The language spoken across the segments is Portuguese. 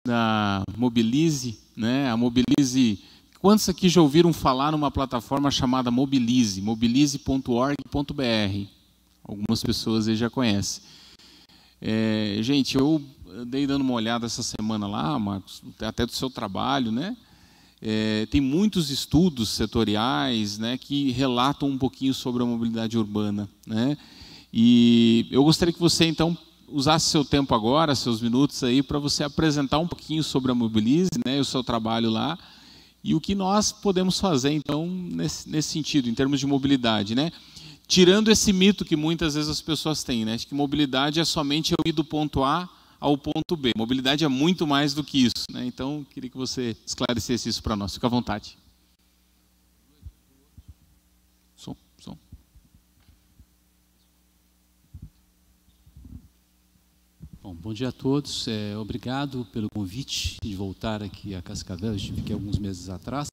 da Mobilize, né? A Mobilize, quantos aqui já ouviram falar numa plataforma chamada Mobilize, mobilize.org.br? Algumas pessoas aí já conhecem. Gente, eu andei dando uma olhada essa semana lá, Marcos, até do seu trabalho, né? Tem muitos estudos setoriais, né, que relatam um pouquinho sobre a mobilidade urbana, né? E eu gostaria que você, então, usasse seu tempo agora, seus minutos aí, para você apresentar um pouquinho sobre a Mobilize, né, o seu trabalho lá, e o que nós podemos fazer, então, nesse sentido, em termos de mobilidade, né? Tirando esse mito que muitas vezes as pessoas têm, né, de que mobilidade é somente eu ir do ponto A ao ponto B. Mobilidade é muito mais do que isso, né? Então, queria que você esclarecesse isso para nós. Fica à vontade. Som. Bom dia a todos. Obrigado pelo convite de voltar aqui a Cascavel. Eu estive aqui alguns meses atrás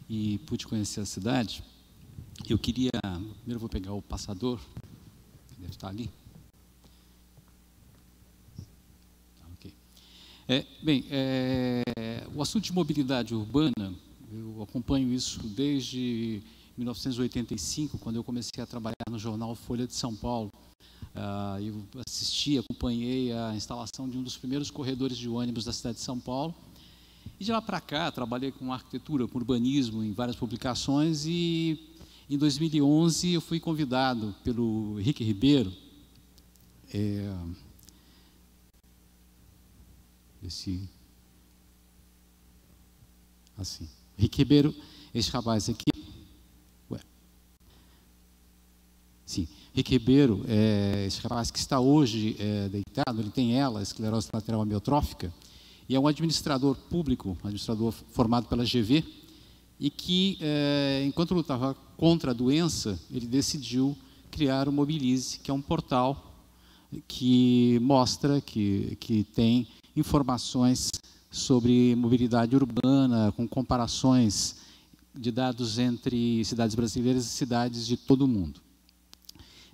e pude conhecer a cidade. Eu queria... Primeiro vou pegar o passador, que deve estar ali. Ok. O assunto de mobilidade urbana, eu acompanho isso desde 1985, quando eu comecei a trabalhar no jornal Folha de São Paulo. Eu acompanhei a instalação de um dos primeiros corredores de ônibus da cidade de São Paulo. E de lá para cá, trabalhei com arquitetura, com urbanismo, em várias publicações, e em 2011 eu fui convidado pelo Henrique Ribeiro, Henrique Ribeiro, esse rapaz aqui, Henrique Ribeiro, esse rapaz que está hoje deitado, ele tem esclerose lateral amiotrófica, e é um administrador público, um administrador formado pela GV, e que, enquanto lutava contra a doença, ele decidiu criar o Mobilize, que é um portal que mostra, que tem informações sobre mobilidade urbana, com comparações de dados entre cidades brasileiras e cidades de todo o mundo.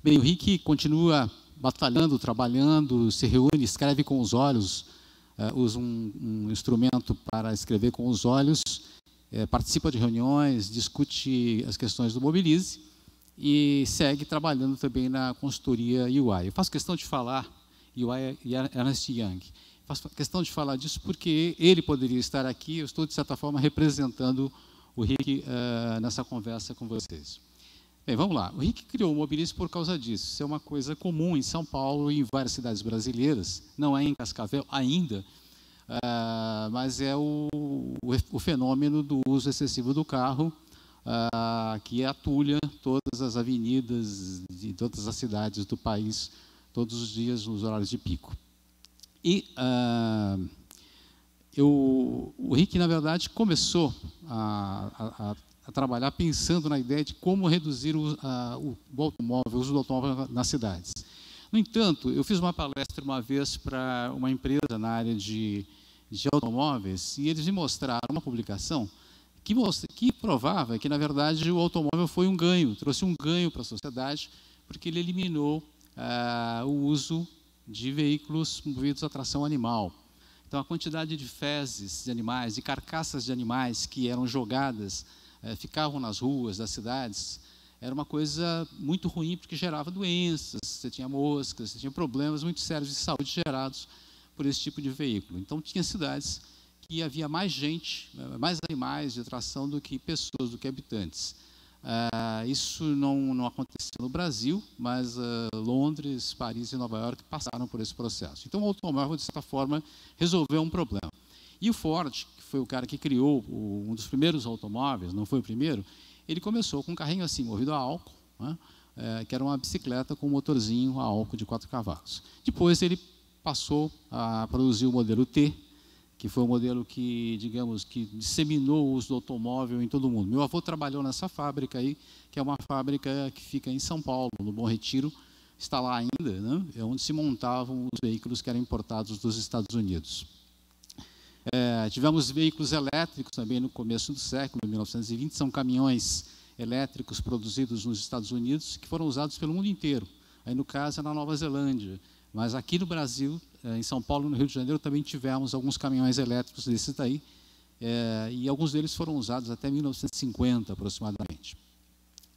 Bem, o Rick continua batalhando, trabalhando, se reúne, escreve com os olhos, usa um instrumento para escrever com os olhos, participa de reuniões, discute as questões do Mobilize e segue trabalhando também na consultoria UI. Eu faço questão de falar UI e Ernst Young. Faço questão de falar disso porque ele poderia estar aqui, eu estou, de certa forma, representando o Rick nessa conversa com vocês. Bem, vamos lá. O Rick criou o Mobilize por causa disso. Isso é uma coisa comum em São Paulo e em várias cidades brasileiras. Não é em Cascavel ainda, mas é o fenômeno do uso excessivo do carro, que atulha todas as avenidas de todas as cidades do país, todos os dias nos horários de pico. E o Rick, na verdade, começou a trabalhar pensando na ideia de como reduzir o uso do automóvel nas cidades. No entanto, eu fiz uma palestra uma vez para uma empresa na área de automóveis e eles me mostraram uma publicação que provava que, na verdade, o automóvel foi um ganho, trouxe um ganho para a sociedade, porque ele eliminou o uso de veículos movidos a tração animal. Então, a quantidade de fezes de animais, de carcaças de animais que eram jogadas, ficavam nas ruas das cidades, era uma coisa muito ruim, porque gerava doenças, você tinha moscas, você tinha problemas muito sérios de saúde gerados por esse tipo de veículo. Então, tinha cidades que havia mais gente, mais animais de tração do que pessoas, do que habitantes. Isso não aconteceu no Brasil, mas Londres, Paris e Nova York passaram por esse processo. Então, o automóvel, de certa forma, resolveu um problema. E o Ford, que foi o cara que criou um dos primeiros automóveis, não foi o primeiro, ele começou com um carrinho assim, movido a álcool, né, que era uma bicicleta com um motorzinho a álcool de 4 cavalos. Depois ele passou a produzir o modelo T, que foi o modelo que, digamos, que disseminou o uso do automóvel em todo o mundo. Meu avô trabalhou nessa fábrica aí, que é uma fábrica que fica em São Paulo, no Bom Retiro, está lá ainda, né, é onde se montavam os veículos que eram importados dos Estados Unidos. Tivemos veículos elétricos também no começo do século, 1920, são caminhões elétricos produzidos nos Estados Unidos que foram usados pelo mundo inteiro. Aí, no caso, é na Nova Zelândia, mas aqui no Brasil em São Paulo e no Rio de Janeiro também tivemos alguns caminhões elétricos desses daí, e alguns deles foram usados até 1950 aproximadamente.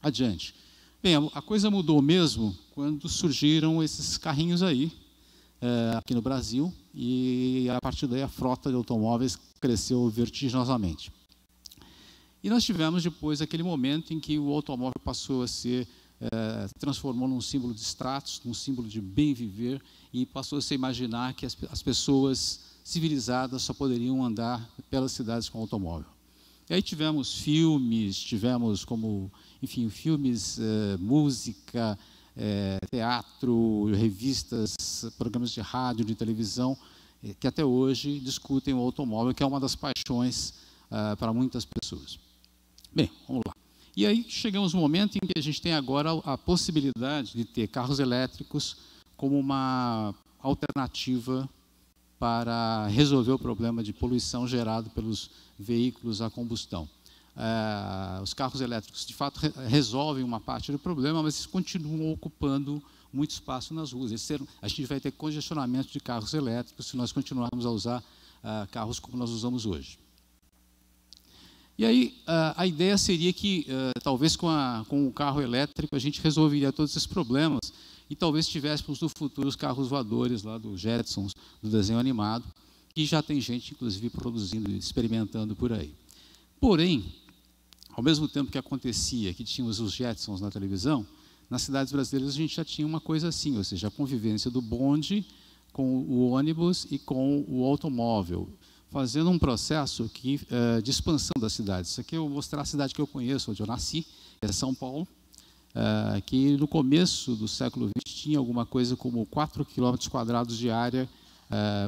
Adiante. Bem, a coisa mudou mesmo quando surgiram esses carrinhos aí, aqui no Brasil, e a partir daí a frota de automóveis cresceu vertiginosamente. E nós tivemos depois aquele momento em que o automóvel passou a ser, transformou num símbolo de status, num símbolo de bem viver, e passou a se imaginar que as pessoas civilizadas só poderiam andar pelas cidades com automóvel. E aí tivemos filmes, enfim, filmes, música, teatro, revistas, programas de rádio, de televisão, que até hoje discutem o automóvel, que é uma das paixões para muitas pessoas. Bem, vamos lá. E aí chegamos no momento em que a gente tem agora a possibilidade de ter carros elétricos como uma alternativa para resolver o problema de poluição gerado pelos veículos a combustão. Os carros elétricos, de fato, resolvem uma parte do problema, mas eles continuam ocupando muito espaço nas ruas. A gente vai ter congestionamento de carros elétricos se nós continuarmos a usar carros como nós usamos hoje. E aí, a ideia seria que, talvez com o carro elétrico, a gente resolveria todos esses problemas e talvez tivéssemos no futuro os carros voadores lá do Jetsons, do desenho animado, e já tem gente, inclusive, produzindo e experimentando por aí. Porém, ao mesmo tempo que acontecia, que tínhamos os Jetsons na televisão, nas cidades brasileiras a gente já tinha uma coisa assim, ou seja, a convivência do bonde com o ônibus e com o automóvel, fazendo um processo de expansão das cidades. Isso aqui eu vou mostrar a cidade que eu conheço, onde eu nasci, que é São Paulo, que no começo do século XX tinha alguma coisa como 4 km² de área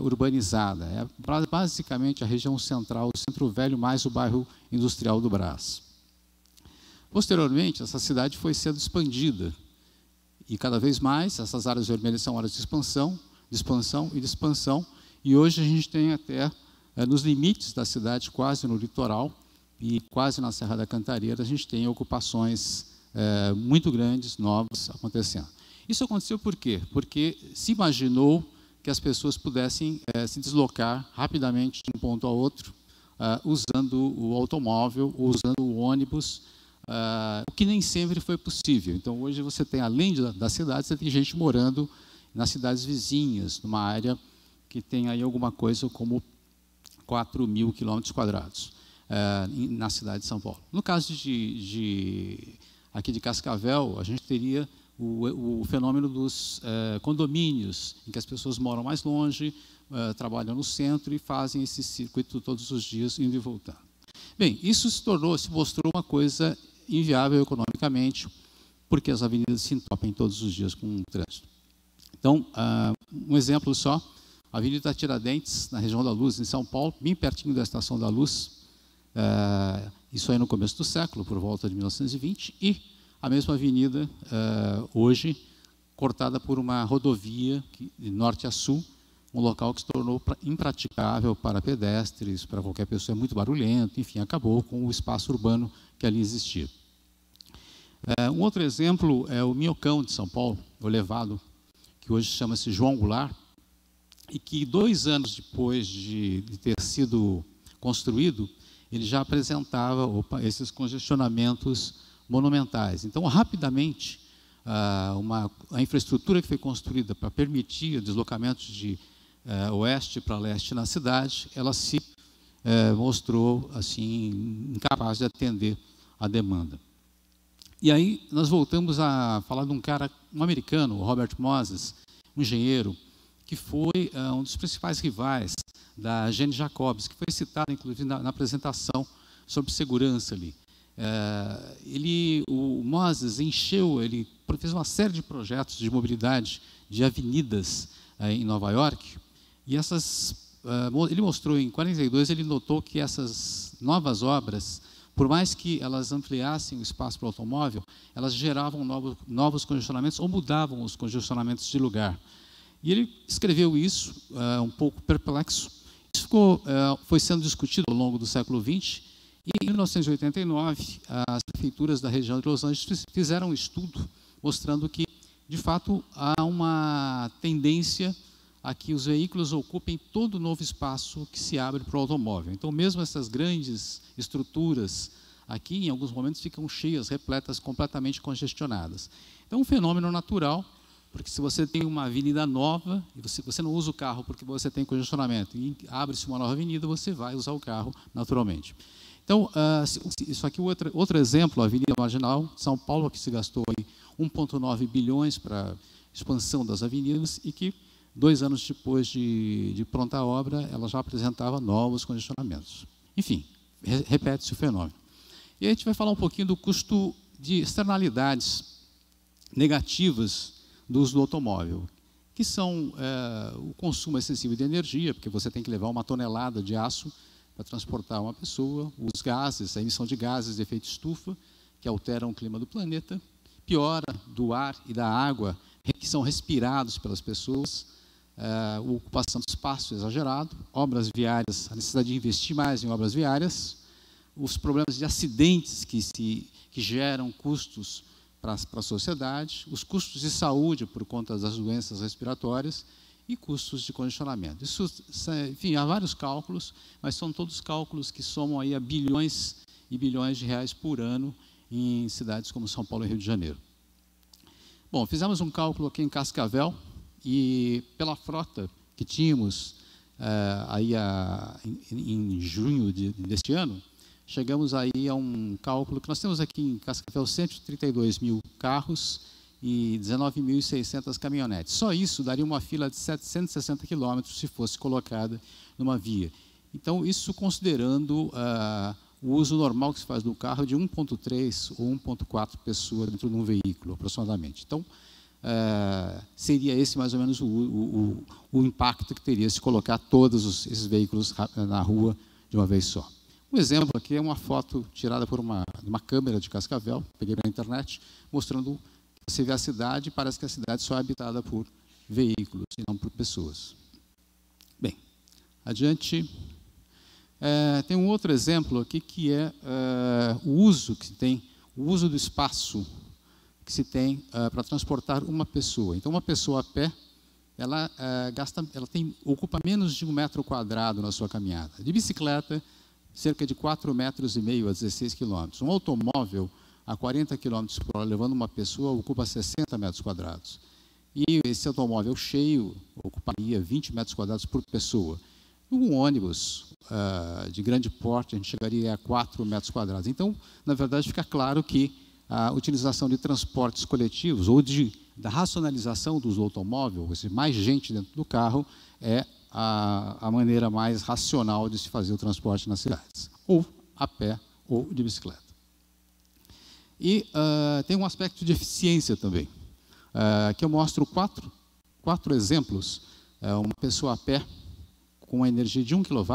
urbanizada. É basicamente a região central, o Centro Velho, mais o bairro industrial do Brás. Posteriormente, essa cidade foi sendo expandida, e cada vez mais, essas áreas vermelhas são áreas de expansão, e hoje a gente tem até, nos limites da cidade, quase no litoral, e quase na Serra da Cantareira, a gente tem ocupações muito grandes, novas, acontecendo. Isso aconteceu por quê? Porque se imaginou que as pessoas pudessem se deslocar rapidamente de um ponto a outro, usando o automóvel, ou usando o ônibus, o que nem sempre foi possível. Então, hoje você tem, além da cidade, você tem gente morando nas cidades vizinhas, numa área que tem aí alguma coisa como 4.000 km², na cidade de São Paulo. No caso aqui de Cascavel, a gente teria o fenômeno dos condomínios, em que as pessoas moram mais longe, trabalham no centro e fazem esse circuito todos os dias, indo e voltando. Bem, isso se mostrou uma coisa inviável economicamente, porque as avenidas se entopem todos os dias com o trânsito. Então, um exemplo só, a Avenida Tiradentes, na região da Luz, em São Paulo, bem pertinho da Estação da Luz, isso aí no começo do século, por volta de 1920, e a mesma avenida, hoje, cortada por uma rodovia de norte a sul, um local que se tornou impraticável para pedestres, para qualquer pessoa, é muito barulhento, enfim, acabou com o espaço urbano que ali existia. Um outro exemplo é o Minhocão de São Paulo, o elevado, que hoje chama-se João Goulart, e que 2 anos depois de ter sido construído, ele já apresentava esses congestionamentos monumentais. Então, rapidamente, a infraestrutura que foi construída para permitir deslocamentos de oeste para leste na cidade, ela se mostrou assim incapaz de atender a demanda. E aí nós voltamos a falar de um americano, o Robert Moses, um engenheiro, que foi um dos principais rivais da Jane Jacobs, que foi citada inclusive na apresentação sobre segurança ali. O Moses ele fez uma série de projetos de mobilidade de avenidas em Nova York, e ele mostrou em 42, ele notou que essas novas obras, por mais que elas ampliassem o espaço para o automóvel, elas geravam novos congestionamentos ou mudavam os congestionamentos de lugar. E ele escreveu isso um pouco perplexo. Isso foi sendo discutido ao longo do século XX, e em 1989, as prefeituras da região de Los Angeles fizeram um estudo mostrando que, de fato, há uma tendência a que os veículos ocupem todo o novo espaço que se abre para o automóvel. Então, mesmo essas grandes estruturas aqui, em alguns momentos, ficam cheias, repletas, completamente congestionadas. Então, um fenômeno natural, porque se você tem uma avenida nova, e você não usa o carro porque você tem congestionamento, e abre-se uma nova avenida, você vai usar o carro naturalmente. Então, isso aqui é outro exemplo, a Avenida Marginal, São Paulo, que se gastou 1,9 bilhões para expansão das avenidas e que, 2 anos depois de pronta a obra, ela já apresentava novos congestionamentos. Enfim, repete-se o fenômeno. E aí a gente vai falar um pouquinho do custo de externalidades negativas do uso do automóvel, que são o consumo excessivo de energia, porque você tem que levar 1 tonelada de aço para transportar uma pessoa, os gases, a emissão de gases de efeito estufa, que alteram o clima do planeta, piora do ar e da água, que são respirados pelas pessoas, a ocupação do espaço exagerado, obras viárias, a necessidade de investir mais em obras viárias, os problemas de acidentes que geram custos para a sociedade, os custos de saúde por conta das doenças respiratórias e custos de congestionamento. Isso, enfim, há vários cálculos, mas são todos cálculos que somam aí a bilhões e bilhões de reais por ano em cidades como São Paulo e Rio de Janeiro. Bom, fizemos um cálculo aqui em Cascavel e pela frota que tínhamos em junho deste ano, chegamos aí a um cálculo que nós temos aqui em Cascavel 132 mil carros e 19.600 caminhonetes. Só isso daria uma fila de 760 quilômetros se fosse colocada numa via. Então, isso considerando o uso normal que se faz do carro de 1,3 ou 1,4 pessoas dentro de um veículo, aproximadamente. Então, seria esse mais ou menos o impacto que teria se colocar todos esses veículos na rua de uma vez só. Um exemplo aqui é uma foto tirada por uma câmera de Cascavel, peguei na internet, mostrando que você vê a cidade e parece que a cidade só é habitada por veículos e não por pessoas. Bem, adiante. Tem um outro exemplo aqui que é o uso do espaço que se tem para transportar uma pessoa. Então, uma pessoa a pé, ela ocupa menos de 1 metro quadrado na sua caminhada. De bicicleta, cerca de 4,5 metros a 16 quilômetros. Um automóvel a 40 km por hora, levando uma pessoa, ocupa 60 metros quadrados. E esse automóvel cheio ocuparia 20 metros quadrados por pessoa. Um ônibus de grande porte, a gente chegaria a 4 metros quadrados. Então, na verdade, fica claro que a utilização de transportes coletivos ou da racionalização do uso do automóvel, ou seja, mais gente dentro do carro, é a maneira mais racional de se fazer o transporte nas cidades, ou a pé ou de bicicleta. E tem um aspecto de eficiência também, que eu mostro quatro exemplos. Uma pessoa a pé, com a energia de 1 kW,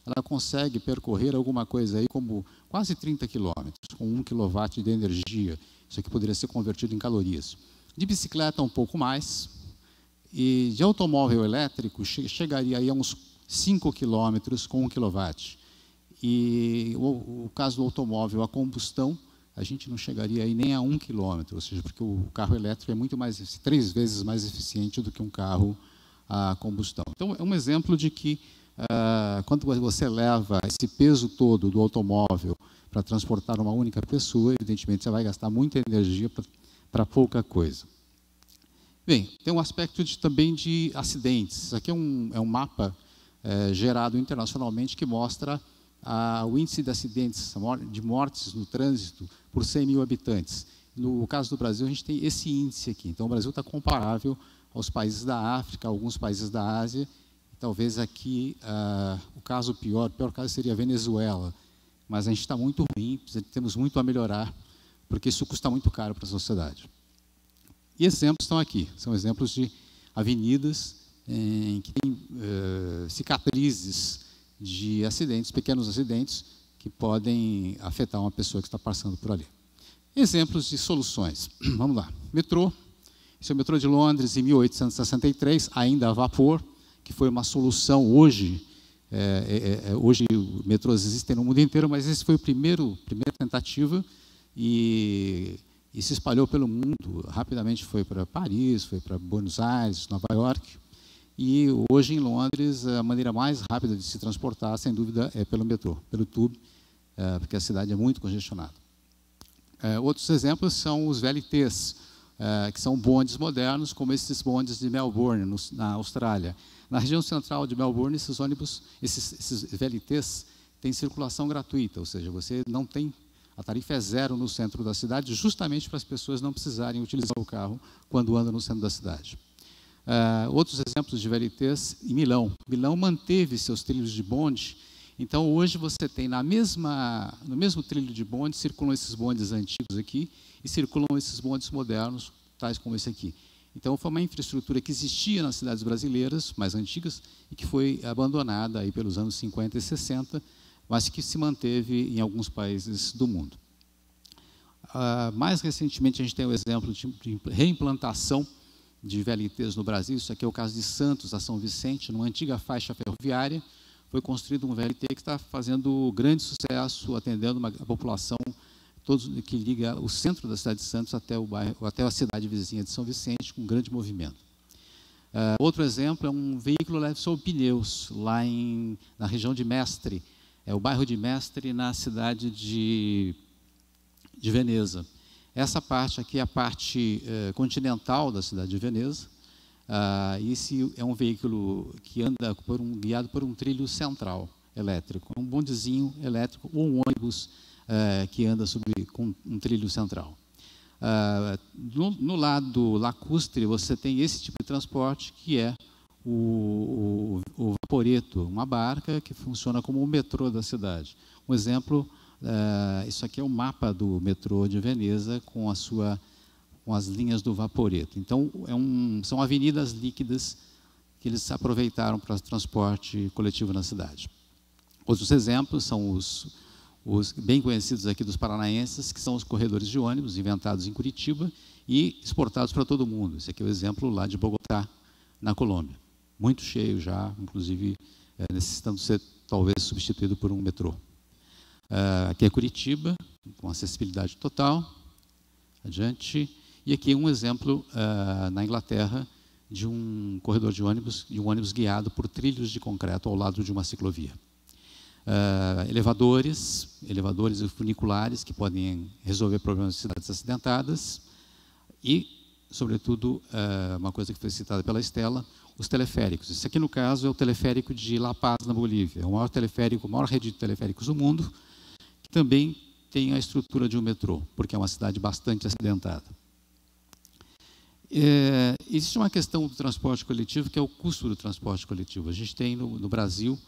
ela consegue percorrer alguma coisa aí como quase 30 quilômetros, com 1 kW de energia. Isso aqui poderia ser convertido em calorias. De bicicleta, um pouco mais. E de automóvel elétrico, chegaria aí a uns 5 quilômetros com 1 kW. E o caso do automóvel a combustão, a gente não chegaria aí nem a 1 quilômetro, ou seja, porque o carro elétrico é muito mais, 3 vezes mais eficiente do que um carro a combustão. Então, é um exemplo de que, quando você leva esse peso todo do automóvel para transportar uma única pessoa, evidentemente você vai gastar muita energia para pouca coisa. Bem, tem um aspecto também de acidentes. Isso aqui é um mapa gerado internacionalmente que mostra o índice de acidentes, de mortes no trânsito por 100 mil habitantes. No caso do Brasil, a gente tem esse índice aqui. Então, o Brasil está comparável aos países da África, alguns países da Ásia. Talvez aqui o pior caso seria a Venezuela. Mas a gente está muito ruim, temos muito a melhorar, porque isso custa muito caro para a sociedade. E exemplos estão aqui, são exemplos de avenidas em que tem cicatrizes de acidentes, pequenos acidentes, que podem afetar uma pessoa que está passando por ali. Exemplos de soluções. Vamos lá. Metrô. Esse é o metrô de Londres, em 1863, ainda a vapor, que foi uma solução hoje. Hoje, metrôs existem no mundo inteiro, mas esse foi a primeira tentativa e se espalhou pelo mundo. Rapidamente foi para Paris, foi para Buenos Aires, Nova York. E hoje em Londres a maneira mais rápida de se transportar, sem dúvida, é pelo metrô, pelo tube, porque a cidade é muito congestionada. Outros exemplos são os VLTs, que são bondes modernos, como esses bondes de Melbourne, na Austrália. Na região central de Melbourne, esses ônibus, esses VLTs, têm circulação gratuita, ou seja, você não tem, a tarifa é zero no centro da cidade, justamente para as pessoas não precisarem utilizar o carro quando andam no centro da cidade. Outros exemplos de VLTs em Milão. Milão manteve seus trilhos de bonde, então hoje você tem no mesmo trilho de bonde, circulam esses bondes antigos aqui e circulam esses bondes modernos, tais como esse aqui. Então foi uma infraestrutura que existia nas cidades brasileiras, mais antigas, e que foi abandonada aí pelos anos 50 e 60, mas que se manteve em alguns países do mundo. Mais recentemente a gente tem o exemplo de reimplantação de VLTs no Brasil. Isso aqui é o caso de Santos, a São Vicente, numa antiga faixa ferroviária, foi construído um VLT que está fazendo grande sucesso, atendendo a população que liga o centro da cidade de Santos até o bairro, até a cidade vizinha de São Vicente, com grande movimento. Outro exemplo é um veículo leve sob pneus, lá na região de Mestre, o bairro de Mestre, na cidade de Veneza. Essa parte aqui é a parte continental da cidade de Veneza. Esse é um veículo que anda guiado por um trilho central elétrico, um bondezinho elétrico ou um ônibus que anda com um trilho central. No lado lacustre, você tem esse tipo de transporte, que é o vaporeto, uma barca que funciona como o metrô da cidade. Um exemplo, isso aqui é o mapa do metrô de Veneza com as linhas do vaporeto. Então, são avenidas líquidas que eles aproveitaram para transporte coletivo na cidade. Outros exemplos são os bem conhecidos aqui dos paranaenses, que são os corredores de ônibus, inventados em Curitiba e exportados para todo mundo. Esse aqui é o exemplo lá de Bogotá, na Colômbia. Muito cheio já, inclusive necessitando ser talvez substituído por um metrô. Aqui é Curitiba, com acessibilidade total. Adiante. E aqui um exemplo na Inglaterra de um corredor de um ônibus guiado por trilhos de concreto ao lado de uma ciclovia. Elevadores e funiculares que podem resolver problemas de cidades acidentadas e, sobretudo, uma coisa que foi citada pela Estela, os teleféricos. Esse aqui, no caso, é o teleférico de La Paz, na Bolívia. É o maior rede de teleféricos do mundo, que também tem a estrutura de um metrô, porque é uma cidade bastante acidentada. Existe uma questão do transporte coletivo, que é o custo do transporte coletivo. A gente tem no Brasil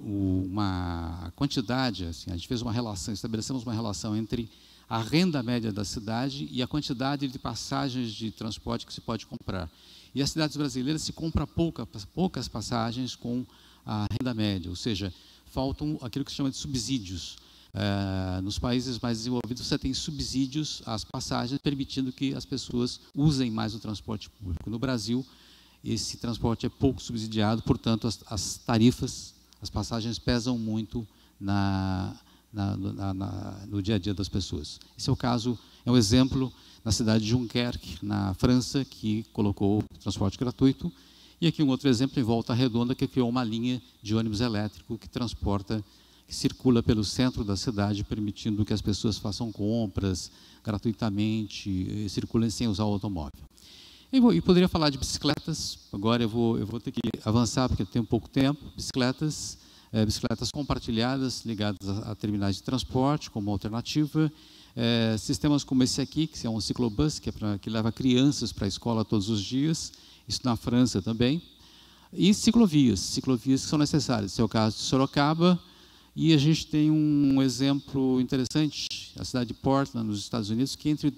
uma quantidade, assim, a gente fez uma relação, estabelecemos uma relação entre a renda média da cidade e a quantidade de passagens de transporte que se pode comprar. E as cidades brasileiras se compram poucas passagens com a renda média, ou seja, faltam aquilo que se chama de subsídios. Nos países mais desenvolvidos você tem subsídios às passagens, permitindo que as pessoas usem mais o transporte público. No Brasil, esse transporte é pouco subsidiado, portanto, as tarifas, as passagens pesam muito no dia a dia das pessoas. Esse é o caso, é um exemplo na cidade de Dunkerque, na França, que colocou transporte gratuito. E aqui um outro exemplo em Volta Redonda, que criou uma linha de ônibus elétrico que circula pelo centro da cidade, permitindo que as pessoas façam compras gratuitamente, circulem sem usar o automóvel. E poderia falar de bicicletas, agora eu vou ter que avançar, porque eu tenho pouco tempo. Bicicletas compartilhadas, ligadas a terminais de transporte, como alternativa. Sistemas como esse aqui, que é um ciclobus, que leva crianças para a escola todos os dias, isso na França também. E ciclovias que são necessárias. Esse é o caso de Sorocaba. E a gente tem um exemplo interessante, a cidade de Portland, nos Estados Unidos, que entre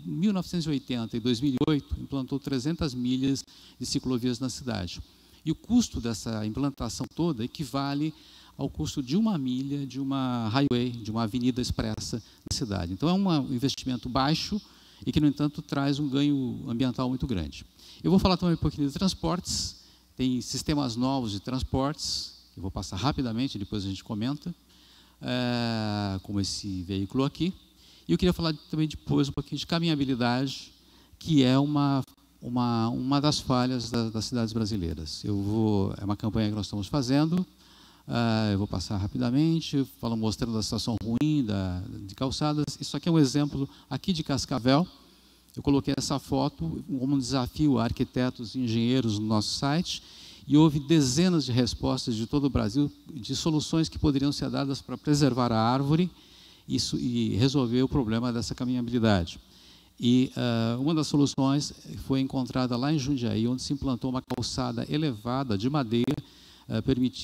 1980 e 2008 implantou 300 milhas de ciclovias na cidade. E o custo dessa implantação toda equivale ao custo de uma milha de uma highway, de uma avenida expressa na cidade. Então é um investimento baixo e que, no entanto, traz um ganho ambiental muito grande. Eu vou falar também um pouquinho de transportes. Tem sistemas novos de transportes. Eu vou passar rapidamente, depois a gente comenta, como esse veículo aqui. E eu queria falar também depois um pouquinho de caminhabilidade, que é uma uma das falhas das cidades brasileiras. É uma campanha que nós estamos fazendo, eu vou passar rapidamente, mostrando a situação ruim de calçadas. Isso aqui é um exemplo aqui de Cascavel. Eu coloquei essa foto como um desafio a arquitetos e engenheiros no nosso site, e houve dezenas de respostas de todo o Brasil, de soluções que poderiam ser dadas para preservar a árvore e resolver o problema dessa caminhabilidade. E uma das soluções foi encontrada lá em Jundiaí, onde se implantou uma calçada elevada de madeira,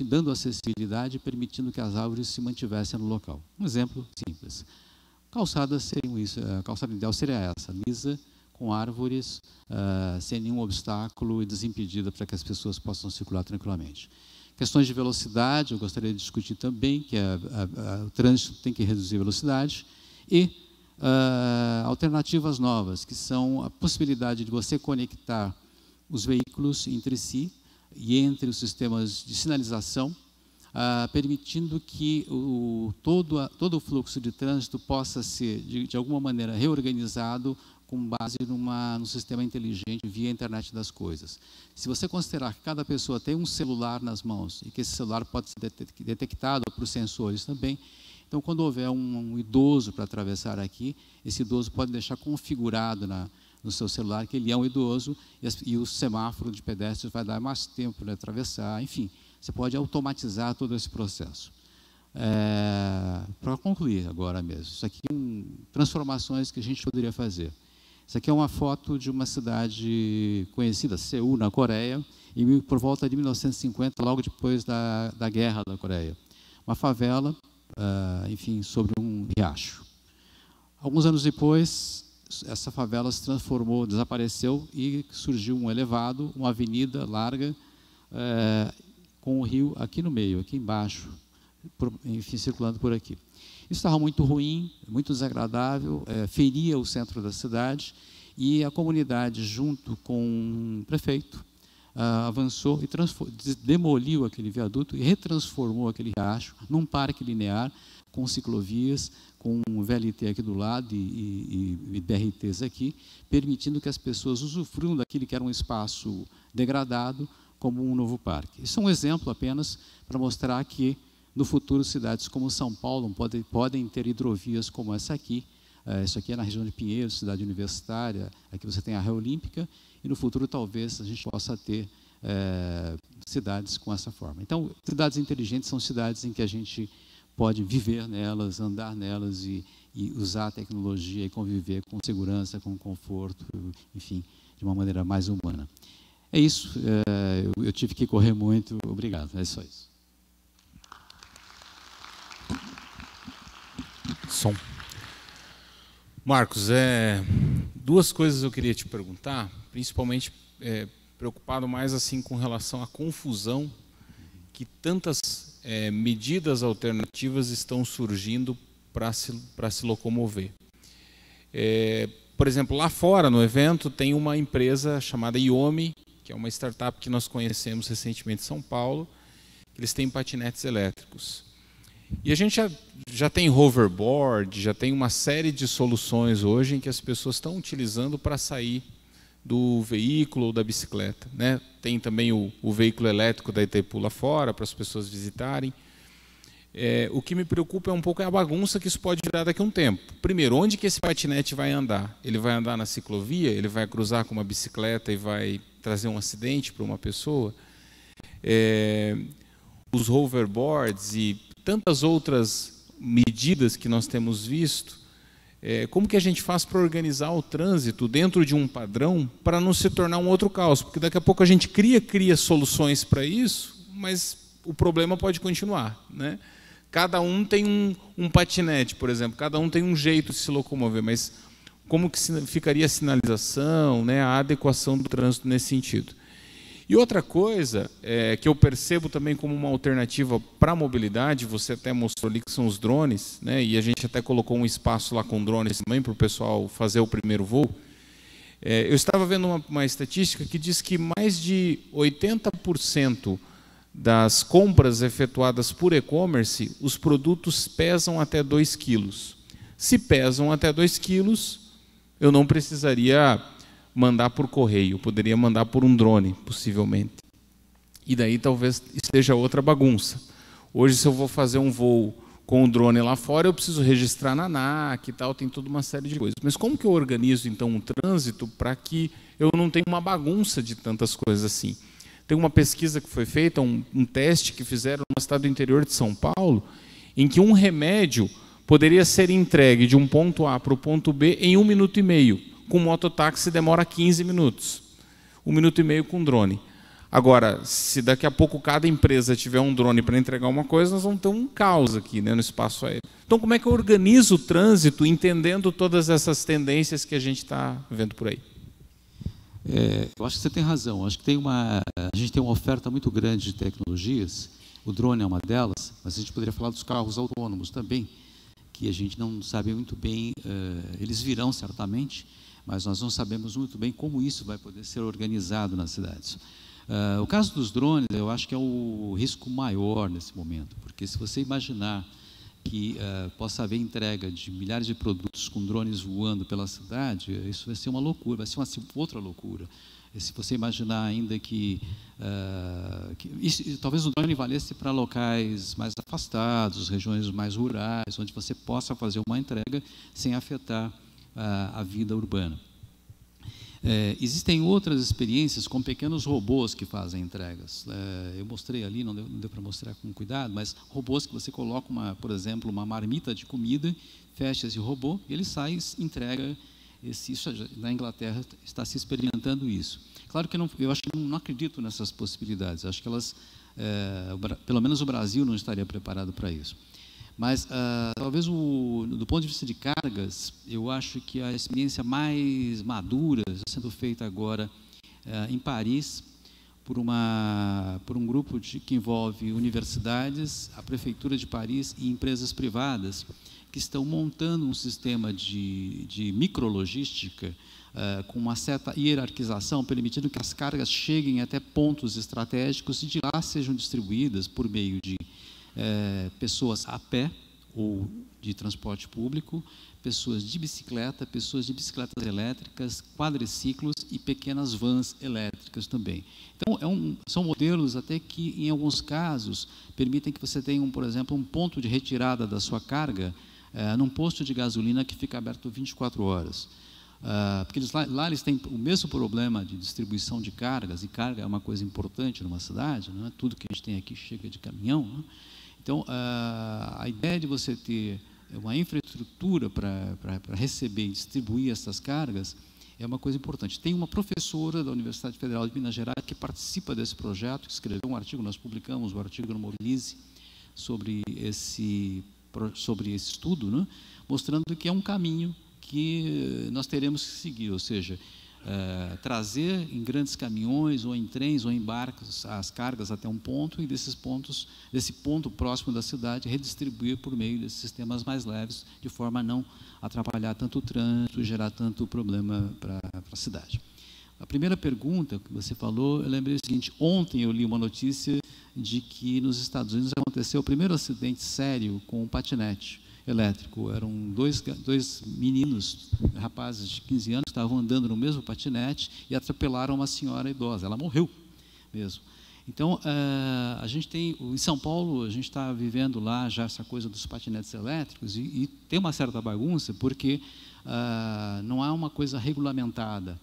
dando acessibilidade e permitindo que as árvores se mantivessem no local. Um exemplo simples. Calçadas seriam isso, a calçada ideal seria essa, lisa, com árvores, sem nenhum obstáculo e desimpedida para que as pessoas possam circular tranquilamente. Questões de velocidade, eu gostaria de discutir também, que o trânsito tem que reduzir a velocidade, e alternativas novas, que são a possibilidade de você conectar os veículos entre si e entre os sistemas de sinalização, permitindo que todo o fluxo de trânsito possa ser, de alguma maneira, reorganizado com base num sistema inteligente via internet das coisas. Se você considerar que cada pessoa tem um celular nas mãos e que esse celular pode ser detectado por sensores também, então, quando houver um idoso para atravessar aqui, esse idoso pode deixar configurado no seu celular que ele é um idoso e o semáforo de pedestres vai dar mais tempo para atravessar, enfim. Você pode automatizar todo esse processo. Para concluir agora mesmo, isso aqui são transformações que a gente poderia fazer. Isso aqui é uma foto de uma cidade conhecida, Seul, na Coreia, e por volta de 1950, logo depois da Guerra da Coreia. Uma favela, enfim, sobre um riacho. Alguns anos depois, essa favela se transformou, desapareceu e surgiu um elevado, uma avenida larga, com o rio aqui no meio, aqui embaixo, enfim, circulando por aqui. Isso estava muito ruim, muito desagradável, feria o centro da cidade, e a comunidade, junto com o prefeito, avançou e demoliu aquele viaduto e retransformou aquele riacho num parque linear, com ciclovias, com um VLT aqui do lado e BRTs aqui, permitindo que as pessoas usufruam daquele que era um espaço degradado, como um novo parque. Isso é um exemplo apenas para mostrar que, no futuro, cidades como São Paulo podem ter hidrovias como essa aqui. Isso aqui é na região de Pinheiros, cidade universitária. Aqui você tem a Rio Olímpica. E, no futuro, talvez, a gente possa ter cidades com essa forma. Então, cidades inteligentes são cidades em que a gente pode viver nelas, andar nelas e usar a tecnologia e conviver com segurança, com conforto, enfim, de uma maneira mais humana. É isso, eu tive que correr muito, obrigado, é só isso. Som. Marcos, duas coisas eu queria te perguntar, principalmente preocupado mais assim com relação à confusão que tantas medidas alternativas estão surgindo para se locomover. Por exemplo, lá fora, no evento, tem uma empresa chamada Yomi, que é uma startup que nós conhecemos recentemente em São Paulo. Eles têm patinetes elétricos. E a gente já tem hoverboard, já tem uma série de soluções hoje em que as pessoas estão utilizando para sair do veículo ou da bicicleta, né? Tem também o veículo elétrico da Itaipu lá fora, para as pessoas visitarem. O que me preocupa um pouco é a bagunça que isso pode virar daqui a um tempo. Primeiro, onde que esse patinete vai andar? Ele vai andar na ciclovia? Ele vai cruzar com uma bicicleta e vai trazer um acidente para uma pessoa? Os hoverboards e tantas outras medidas que nós temos visto, como que a gente faz para organizar o trânsito dentro de um padrão para não se tornar um outro caos? Porque daqui a pouco a gente cria soluções para isso, mas o problema pode continuar, né? Cada um tem um patinete, por exemplo, cada um tem um jeito de se locomover, mas como que ficaria a sinalização, né, a adequação do trânsito nesse sentido? E outra coisa que eu percebo também como uma alternativa para a mobilidade, você até mostrou ali que são os drones, né, e a gente até colocou um espaço lá com drones também para o pessoal fazer o primeiro voo. Eu estava vendo uma estatística que diz que mais de 80% das compras efetuadas por e-commerce, os produtos pesam até 2 quilos. Se pesam até 2 quilos, eu não precisaria mandar por correio, poderia mandar por um drone, possivelmente. E daí talvez esteja outra bagunça. Hoje, se eu vou fazer um voo com o drone lá fora, eu preciso registrar na ANAC e tal, tem toda uma série de coisas. Mas como que eu organizo, então, um trânsito para que eu não tenha uma bagunça de tantas coisas assim? Tem uma pesquisa que foi feita, um teste que fizeram no estado do interior de São Paulo, em que um remédio poderia ser entregue de um ponto A para o ponto B em 1 minuto e meio. Com mototáxi demora 15 minutos. 1 minuto e meio com drone. Agora, se daqui a pouco cada empresa tiver um drone para entregar uma coisa, nós vamos ter um caos aqui, né, no espaço aéreo. Então, como é que eu organizo o trânsito entendendo todas essas tendências que a gente está vendo por aí? Eu acho que você tem razão. Acho que a gente tem uma oferta muito grande de tecnologias. O drone é uma delas, mas a gente poderia falar dos carros autônomos também, que a gente não sabe muito bem. Eles virão certamente, mas nós não sabemos muito bem como isso vai poder ser organizado nas cidades. O caso dos drones, eu acho que é o risco maior nesse momento, porque se você imaginar que possa haver entrega de milhares de produtos com drones voando pela cidade, isso vai ser uma loucura, vai ser uma outra loucura. E se você imaginar ainda talvez o drone valesse para locais mais afastados, regiões mais rurais, onde você possa fazer uma entrega sem afetar a vida urbana. Existem outras experiências com pequenos robôs que fazem entregas. Eu mostrei ali, não deu para mostrar com cuidado, mas robôs que você coloca, por exemplo, uma marmita de comida, fecha esse robô, ele sai e entrega. Na Inglaterra está se experimentando isso. Claro que eu acho que não acredito nessas possibilidades. Acho que pelo menos o Brasil não estaria preparado para isso. Mas, talvez, do ponto de vista de cargas, eu acho que a experiência mais madura está sendo feita agora em Paris, por um grupo que envolve universidades, a Prefeitura de Paris e empresas privadas, que estão montando um sistema de micrologística com uma certa hierarquização, permitindo que as cargas cheguem até pontos estratégicos e de lá sejam distribuídas por meio de pessoas a pé ou de transporte público, pessoas de bicicletas elétricas, quadriciclos e pequenas vans elétricas também. Então, são modelos até que, em alguns casos, permitem que você tenha, por exemplo, um ponto de retirada da sua carga num posto de gasolina que fica aberto 24 horas. Porque lá eles têm o mesmo problema de distribuição de cargas, e carga é uma coisa importante numa cidade, não é? Tudo que a gente tem aqui chega de caminhão, não é? Então, a ideia de você ter uma infraestrutura para receber e distribuir essas cargas é uma coisa importante. Tem uma professora da Universidade Federal de Minas Gerais que participa desse projeto, que escreveu um artigo, nós publicamos o artigo no Mobilize sobre esse estudo, né, mostrando que é um caminho que nós teremos que seguir, ou seja, trazer em grandes caminhões ou em trens ou em barcos as cargas até um ponto e desse ponto próximo da cidade redistribuir por meio desses sistemas mais leves, de forma a não atrapalhar tanto o trânsito e gerar tanto problema para a cidade. A primeira pergunta que você falou, eu lembrei o seguinte: ontem eu li uma notícia de que nos Estados Unidos aconteceu o primeiro acidente sério com um patinete elétrico. Eram dois meninos, rapazes de 15 anos, que estavam andando no mesmo patinete e atropelaram uma senhora idosa. Ela morreu mesmo. Então, a gente tem, em São Paulo, a gente está vivendo lá já essa coisa dos patinetes elétricos e tem uma certa bagunça, porque não há uma coisa regulamentada.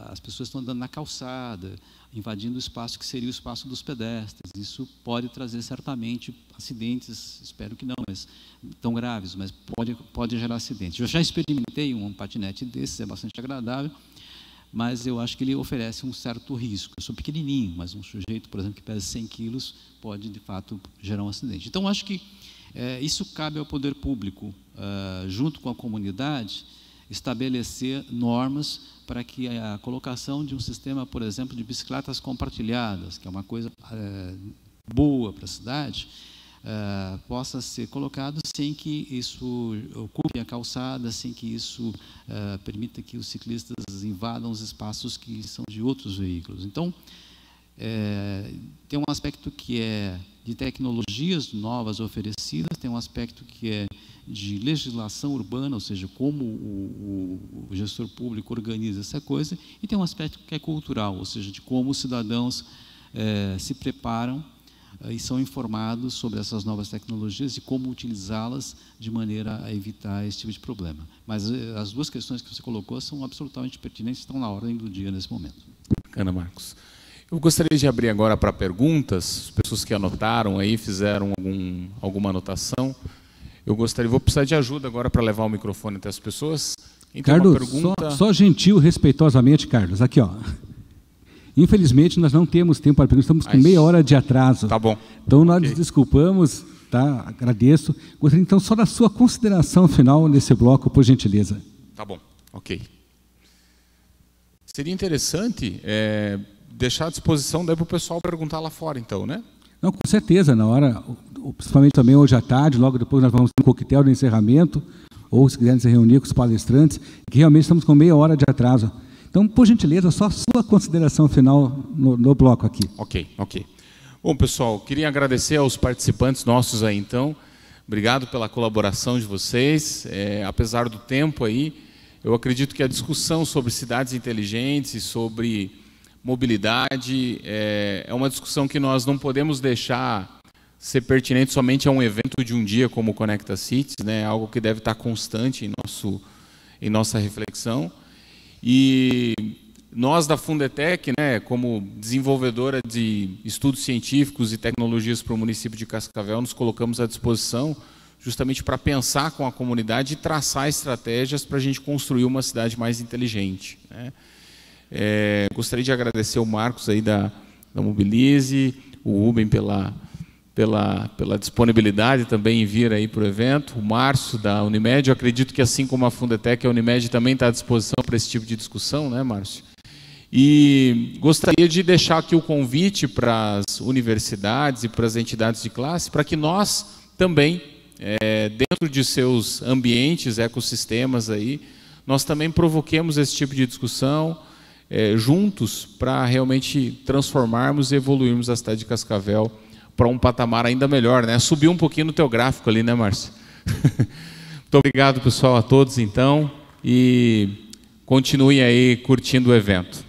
As pessoas estão andando na calçada, invadindo o espaço que seria o espaço dos pedestres. Isso pode trazer certamente acidentes, espero que não, mas tão graves, mas pode gerar acidentes. Eu já experimentei um patinete desses, é bastante agradável, mas eu acho que ele oferece um certo risco. Eu sou pequenininho, mas um sujeito, por exemplo, que pesa 100 quilos, pode, de fato, gerar um acidente. Então, acho que isso cabe ao poder público, junto com a comunidade, estabelecer normas para que a colocação de um sistema, por exemplo, de bicicletas compartilhadas, que é uma coisa boa para a cidade, possa ser colocado sem que isso ocupe a calçada, sem que isso permita que os ciclistas invadam os espaços que são de outros veículos. Então, Tem um aspecto que é de tecnologias novas oferecidas, tem um aspecto que é de legislação urbana, ou seja, como o gestor público organiza essa coisa, e tem um aspecto que é cultural, ou seja, de como os cidadãos se preparam e são informados sobre essas novas tecnologias e como utilizá-las de maneira a evitar esse tipo de problema. Mas as duas questões que você colocou são absolutamente pertinentes, estão na ordem do dia nesse momento. Bacana, Marcos. Eu gostaria de abrir agora para perguntas, pessoas que anotaram aí, fizeram alguma anotação. Eu vou precisar de ajuda agora para levar o microfone até as pessoas. Então, Carlos, uma pergunta... só gentil, respeitosamente, Carlos, aqui, ó. Infelizmente, nós não temos tempo para perguntas, estamos com meia hora de atraso. Tá bom. Então, nós nos desculpamos, tá? Agradeço. Gostaria, então, só da sua consideração final nesse bloco, por gentileza. Tá bom, ok. Seria interessante deixar à disposição daí para o pessoal perguntar lá fora, então, né? Não, com certeza, na hora, principalmente também hoje à tarde, logo depois nós vamos ter um coquetel de encerramento, ou se quiserem se reunir com os palestrantes, que realmente estamos com meia hora de atraso. Então, por gentileza, só a sua consideração final no bloco aqui. Ok. Bom, pessoal, queria agradecer aos participantes nossos aí, então. Obrigado pela colaboração de vocês. Apesar do tempo aí, eu acredito que a discussão sobre cidades inteligentes e sobre mobilidade é uma discussão que nós não podemos deixar ser pertinente somente a um evento de um dia como o Conecta Cities, né? Algo que deve estar constante em nossa reflexão. E nós da Fundetec, né, como desenvolvedora de estudos científicos e tecnologias para o município de Cascavel, nos colocamos à disposição justamente para pensar com a comunidade e traçar estratégias para a gente construir uma cidade mais inteligente, né? Gostaria de agradecer o Marcos aí da Mobilize, o Ruben pela disponibilidade também em vir aí para o evento, o Márcio da Unimed. Eu acredito que assim como a Fundetec, a Unimed também está à disposição para esse tipo de discussão, né, Márcio? E gostaria de deixar aqui o convite para as universidades e para as entidades de classe, para que nós também, dentro de seus ambientes, ecossistemas aí, nós também provoquemos esse tipo de discussão juntos para realmente transformarmos e evoluirmos a cidade de Cascavel para um patamar ainda melhor, né? Subiu um pouquinho no teu gráfico ali, né, Márcio? Muito obrigado, pessoal, a todos, então, e continuem aí curtindo o evento.